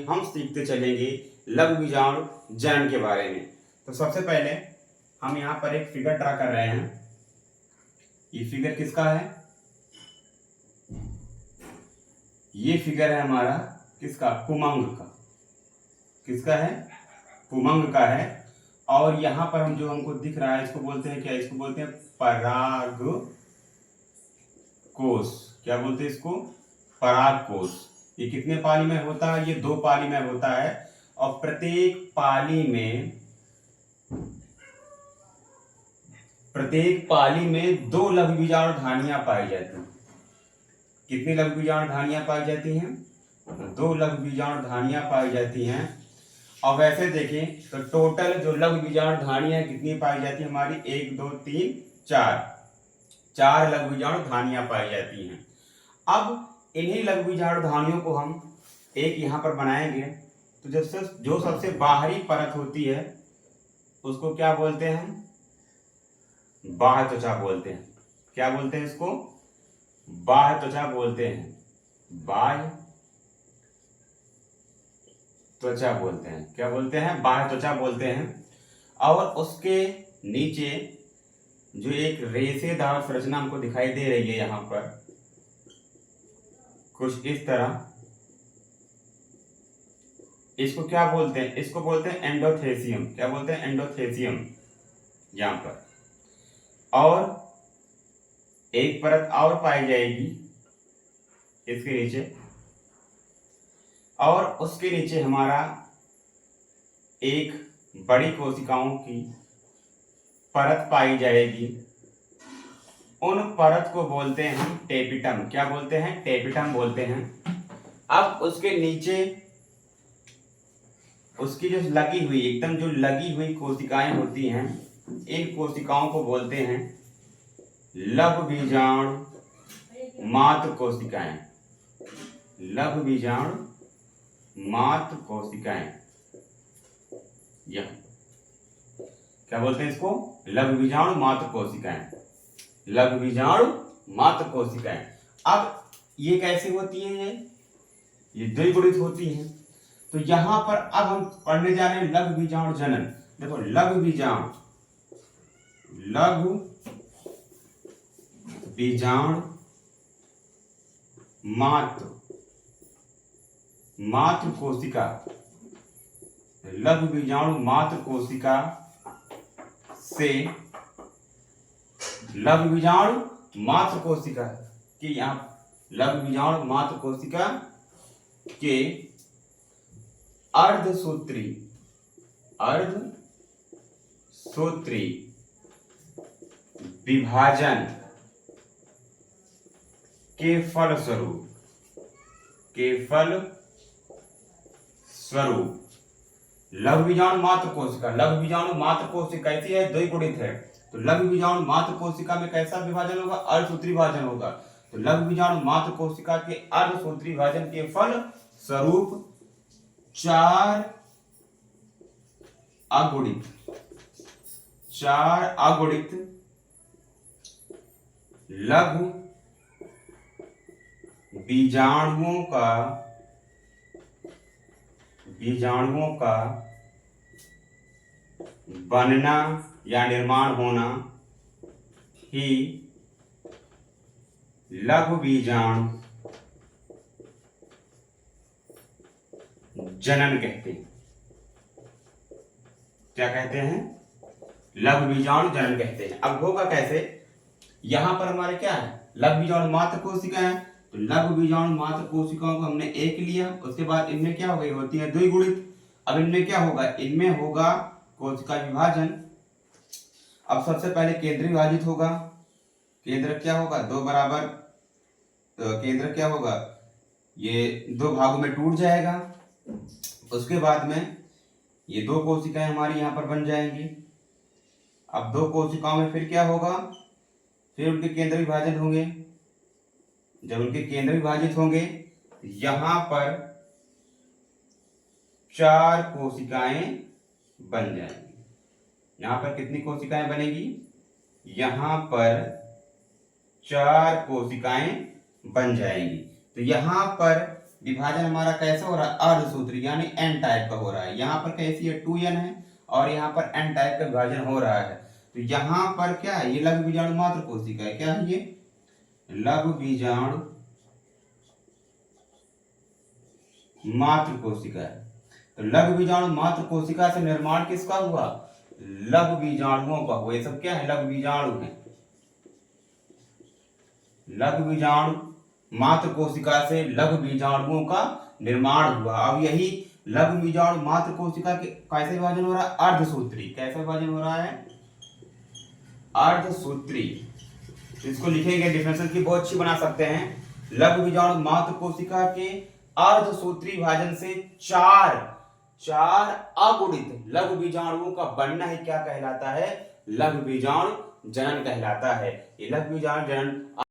हम सीखते चलेंगे लघु बीजाणु जनन के बारे में। तो सबसे पहले हम यहाँ पर एक फिगर ड्रा कर रहे हैं। ये फिगर किसका है? ये फिगर है हमारा किसका? पुमंग का। किसका है? पुमंग का है। और यहाँ पर हम जो हमको दिख रहा है इसको बोलते हैं क्या? इसको बोलते हैं परागकोश। क्या बोलते हैं इसको? परागकोश। ये कितने पाली में होता है? ये 2 पाली में होता है। और प्रत्येक पाली में 2 लघु बीजाणु धानियां पाई जाती हैं। कितनी लघु बीजाणु धानियां पाई जाती हैं? 2 लघु बीजाणु धानियां पाई जाती हैं। और वैसे देखें तो टोटल जो लघु बीजाणु धानियां कितनी पाई जाती है हमारी? 1 2 3 4 लघु बीजाणु धानियां पाई जाती हैं। अब इन्हीं लघु बीजाणु धानियों को हम एक यहाँ पर बनाएंगे। तो जो सबसे बाहरी परत होती है उसको क्या बोलते हैं? बाह्य त्वचा बोलते हैं। क्या बोलते हैं इसको? बाह्य त्वचा बोलते हैं। बाह्य त्वचा बोलते हैं। क्या बोलते हैं? बाह्य त्वचा बोलते हैं। और उसके नीचे जो एक रेशेदार संरचना हमको दिखाई दे रही है यहाँ पर कुछ इस तरह, इसको क्या बोलते हैं? इसको बोलते हैं एंडोथेसियम। क्या बोलते हैं? एंडोथेसियम। यहाँ पर और एक परत और पाई जाएगी इसके नीचे, और उसके नीचे हमारा एक बड़ी कोशिकाओं की परत पाई जाएगी। उन परत को बोलते हैं हम टेपिटम। क्या बोलते हैं? टेपिटम बोलते हैं। अब उसके नीचे उसकी जो लगी हुई एकदम जो लगी हुई कोशिकाएं होती हैं, इन कोशिकाओं को बोलते हैं लघु बीजाणु मात्र कोशिकाएं। लघु बीजाणु मात्र कोशिकाएं। यह क्या बोलते हैं इसको? लघु बीजाणु मात्र कोशिकाएं। लघु बीजाणु मात्र कोशिकाएं। अब ये कैसे होती है? ये द्विगुणित होती हैं। तो यहां पर अब हम पढ़ने जा रहे हैं लघु बीजाणु जनन। देखो लघु बीजाणु मात्र कोशिका। लघु बीजाणु मात्र कोशिका से लघु बीजाणु मात्र कोशिका के यहाँ लघु बीजाणु मात्र कोशिका के अर्धसूत्री विभाजन के फलस्वरूप लघु बीजाणु मात्र कोशिका। लघु बीजाणु मात्र कोशिका कैसी है? द्विगुणित है। तो लघु बीजाणु मात्र कोशिका में कैसा विभाजन होगा? अर्धसूत्री विभाजन होगा। तो लघु बीजाणु मात्र कोशिका के अर्धसूत्री विभाजन के फल स्वरूप 4 अगुणित लघु बीजाणुओं का बनना या निर्माण होना ही लघु बीजाणु जनन कहते हैं। क्या कहते हैं? लघु बीजाणु जनन कहते हैं। अब होगा कैसे? यहां पर हमारे क्या है? लघु बीजाणु मात्र कोशिका है। तो लघु बीजाणु मात्र कोशिकाओं को हमने एक लिया, उसके बाद इनमें क्या हो गई? होती है द्विगुणित। अब इनमें क्या होगा? इनमें होगा कोशिका विभाजन। अब सबसे पहले केंद्र विभाजित होगा। केंद्र क्या होगा? 2 बराबर। तो केंद्र क्या होगा? ये 2 भागों में टूट जाएगा। उसके बाद में ये 2 कोशिकाएं हमारी यहाँ पर बन जाएंगी। अब 2 कोशिकाओं में फिर क्या होगा? फिर उनके केंद्र विभाजन होंगे। जब उनके केंद्र विभाजित होंगे यहाँ पर 4 कोशिकाएं बन जाएंगी। यहाँ पर कितनी कोशिकाएं बनेगी? यहाँ पर 4 कोशिकाएं बन जाएंगी। तो यहाँ पर विभाजन हमारा कैसे हो रहा है, अर्धसूत्री यानी एन टाइप का हो रहा है। यहाँ पर कैसी है 2n है और यहाँ पर एन टाइप का विभाजन हो रहा है। तो यहाँ पर क्या है, ये लघु बीजाणु मात्र कोशिका है। क्या है ये, लघु बीजाणु मात्र कोशिका है। तो लघु बीजाणु मात्र कोशिका से निर्माण किसका हुआ, लघु बीजाणुओं का हुआ। ये सब क्या है, लघु बीजाणु है। लघु बीजाणु मात्र कोशिका से लघु बीजाणुओं का निर्माण हुआ। अब यही लघु बीजाणु मात्र कोशिका के कैसे विभाजन हो रहा है, अर्धसूत्री। कैसे विभाजन हो रहा है, अर्धसूत्री। इसको लिखेंगे, डिफिनेशन की बहुत अच्छी बना सकते हैं। लघु बीजाणु मात्र कोशिका के अर्धसूत्री विभाजन से चार अगुणित लघु बीजाणुओं का बनना ही क्या कहलाता है, लघु बीजाणु जनन कहलाता है। ये लघु बीजाणु जनन